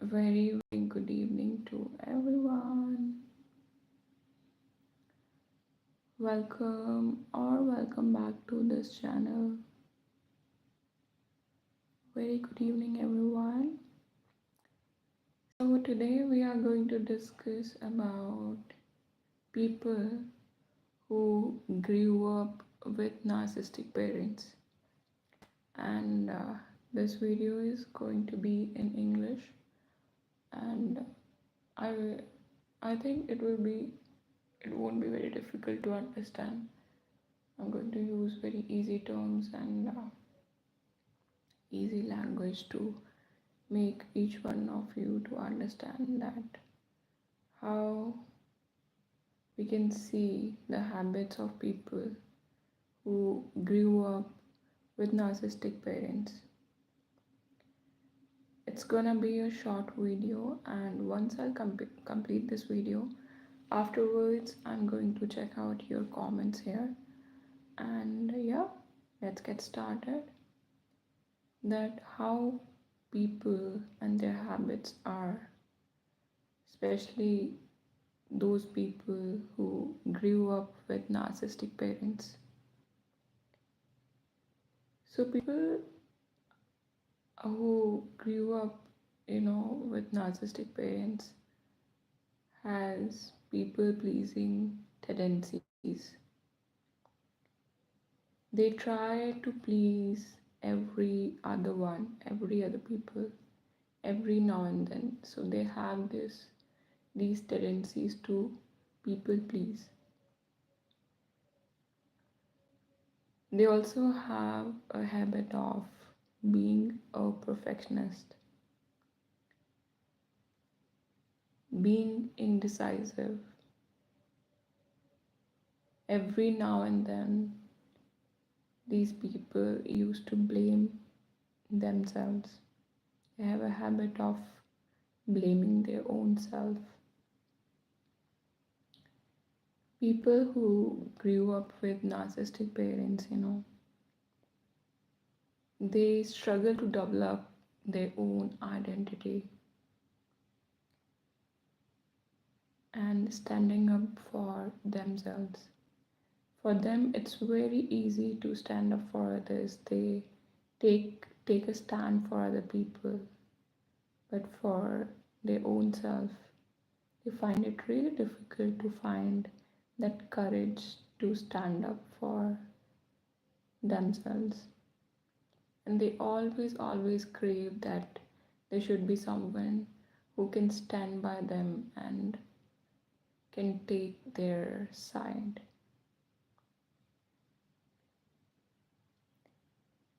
Very good evening to everyone. Welcome back to this channel. Very good evening, everyone. So, today we are going to discuss about people who grew up with narcissistic parents, and this video is going to be in English, and I I think it won't be very difficult to understand. I'm going to use very easy terms and easy language to make each one of you to understand that how we can see the habits of people who grew up with narcissistic parents. It's gonna be a short video, and once I'll complete this video, afterwards I'm going to check out your comments here. And yeah, let's get started. That how people and their habits are, especially those people who grew up with narcissistic parents. So people who grew up, with narcissistic parents has people pleasing tendencies. They try to please every other people, every now and then. So they have these tendencies to people please. They also have a habit of being a perfectionist, being indecisive. Every now and then, these people used to blame themselves. They have a habit of blaming their own self. People who grew up with narcissistic parents, they struggle to develop their own identity and standing up for themselves. For them, it's very easy to stand up for others. They take a stand for other people, but for their own self, they find it really difficult to find that courage to stand up for themselves. And they always crave that there should be someone who can stand by them and can take their side.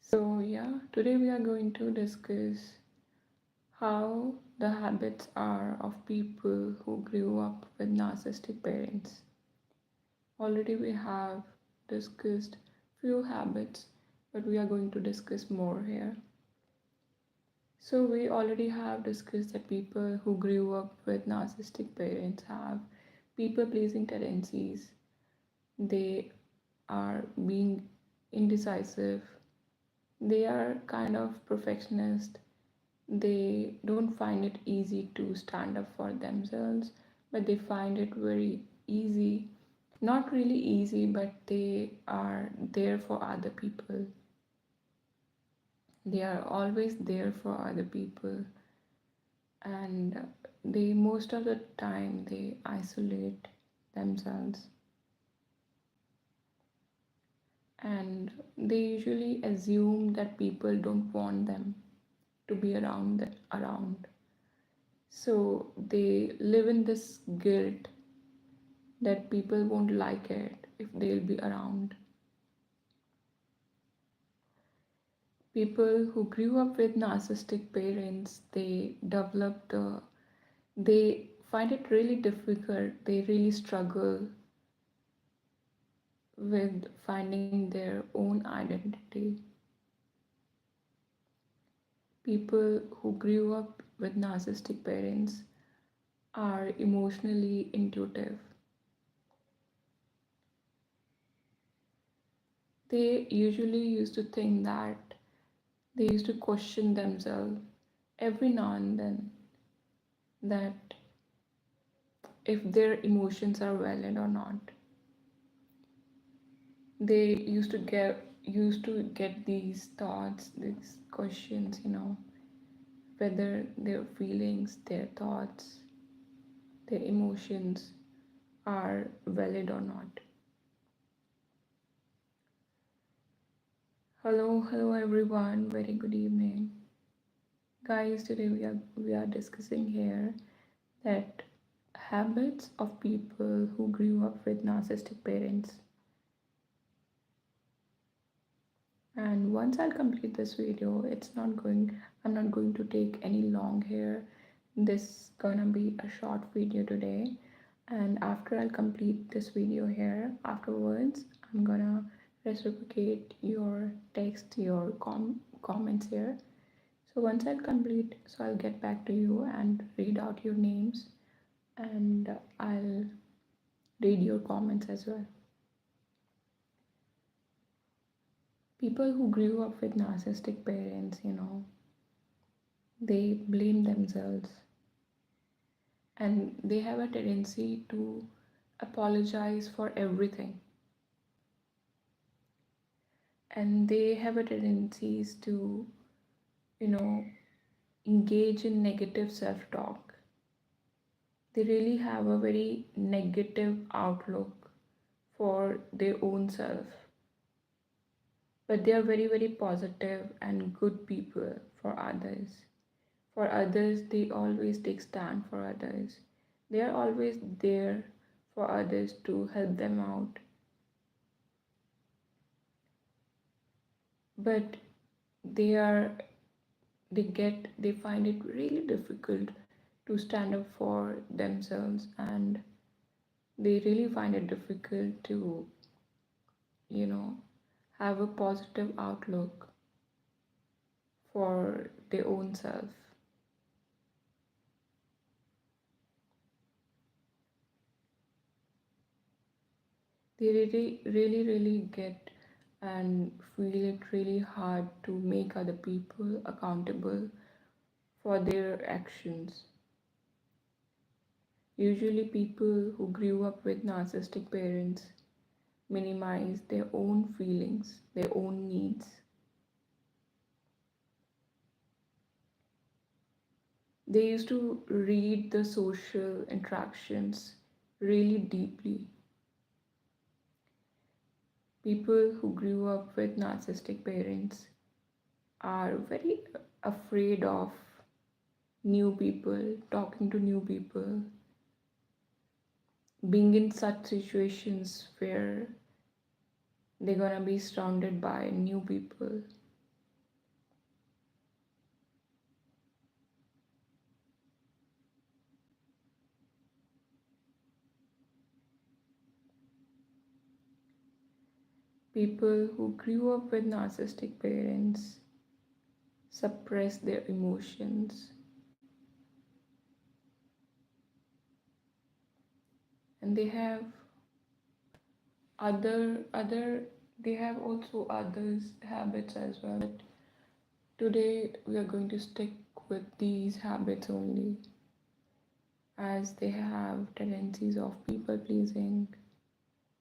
So, yeah, today we are going to discuss how the habits are of people who grew up with narcissistic parents. Already we have discussed few habits, but we are going to discuss more here. So we already have discussed that people who grew up with narcissistic parents have people pleasing tendencies. They are being indecisive. They are kind of perfectionist. They don't find it easy to stand up for themselves, but they find it very easy. Not really easy, but they are there for other people. They are always there for other people, and they most of the time they isolate themselves, and they usually assume that people don't want them to be around. So they live in this guilt that people won't like it if they'll be around. People who grew up with narcissistic parents, they find it really difficult, they really struggle with finding their own identity. People who grew up with narcissistic parents are emotionally intuitive. They usually used to think that they used to question themselves every now and then. that if their emotions are valid or not. They used to get these thoughts, these questions, whether their feelings, their thoughts, their emotions are valid or not. Hello everyone, very good evening. Guys, today we are discussing here that habits of people who grew up with narcissistic parents. And once I'll complete this video, I'm not going to take any long here. This gonna be a short video today. And after I'll complete this video here, afterwards, I'm gonna reciprocate your text, your comments here. So once I'll complete, so I'll get back to you and read out your names, and I'll read your comments as well. People who grew up with narcissistic parents, they blame themselves, and they have a tendency to apologize for everything, and they have a tendencies to you know engage in negative self-talk. They really have a very negative outlook for their own self, but they are very very positive and good people for others. For others, they always take stand for others. They are always there for others to help them out. But they are they find it really difficult to stand up for themselves, and they really find it difficult to, you know, have a positive outlook for their own self. They really get and feel it really hard to make other people accountable for their actions. Usually, people who grew up with narcissistic parents minimize their own feelings, their own needs. They used to read the social interactions really deeply. People who grew up with narcissistic parents are very afraid of new people, talking to new people, being in such situations where they're gonna be surrounded by new people. People who grew up with narcissistic parents suppress their emotions, and other they have also others habits as well. But today we are going to stick with these habits only, as they have tendencies of people pleasing.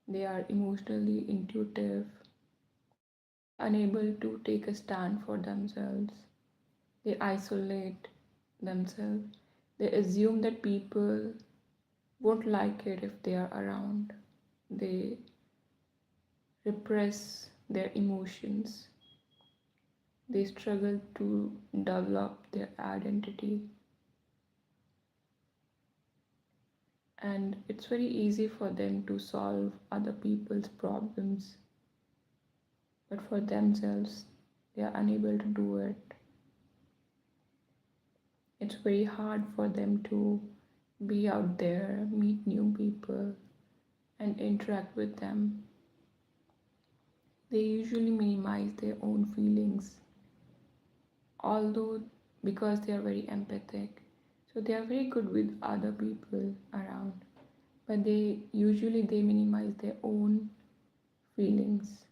They are emotionally intuitive. They are unable to take a stand for themselves. They isolate themselves. They assume that people won't like it if they are around. They repress their emotions. They struggle to develop their identity. And it's very easy for them to solve other people's problems, but for themselves, they are unable to do it. It's very hard for them to be out there, meet new people, and interact with them. They usually minimize their own feelings, although because they are very empathic, so they are very good with other people around, but they minimize their own feelings.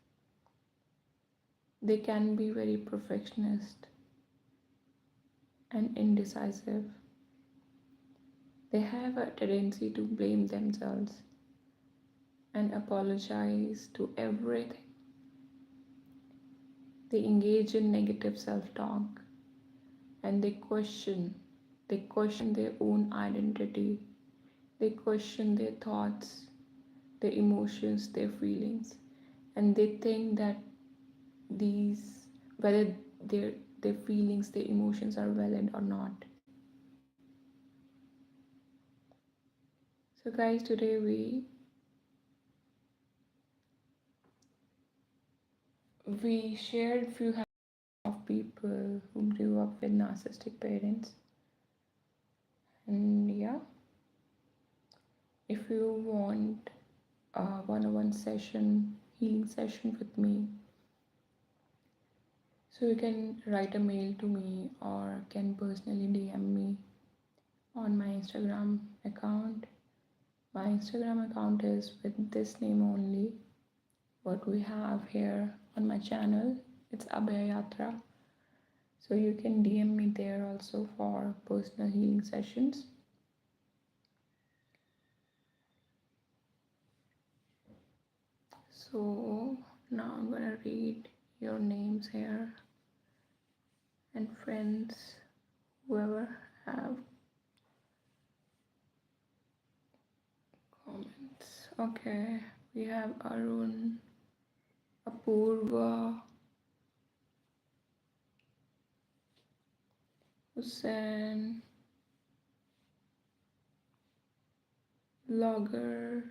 They can be very perfectionist and indecisive. They have a tendency to blame themselves and apologize to everything. They engage in negative self-talk and they question their own identity. They question their thoughts, their emotions, their feelings, and they think that these whether their their feelings, their emotions are valid or not. So guys, today we shared few of people who grew up with narcissistic parents. And yeah, if you want a one-on-one session, healing session with me, so you can write a mail to me or can personally DM me on my Instagram account. My Instagram account is with this name only. What we have here on my channel, it's AbhayaTra. So you can DM me there also for personal healing sessions. So now I'm gonna read your names here and friends, whoever have comments. Okay, we have Arun, Apurva, Hussain, Logger,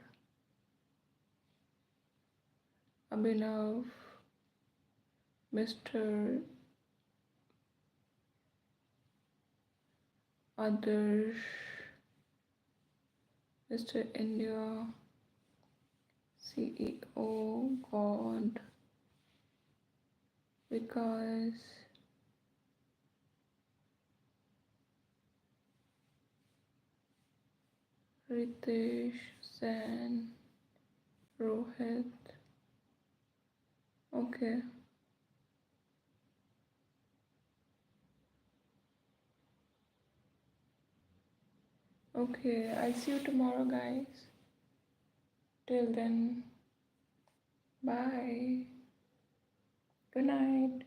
Abhinav, Mr. Adarsh, Mr. India, CEO, God, because Ritesh, Sen, Rohit. Okay. Okay, I'll see you tomorrow, guys. Till then, bye. Good night.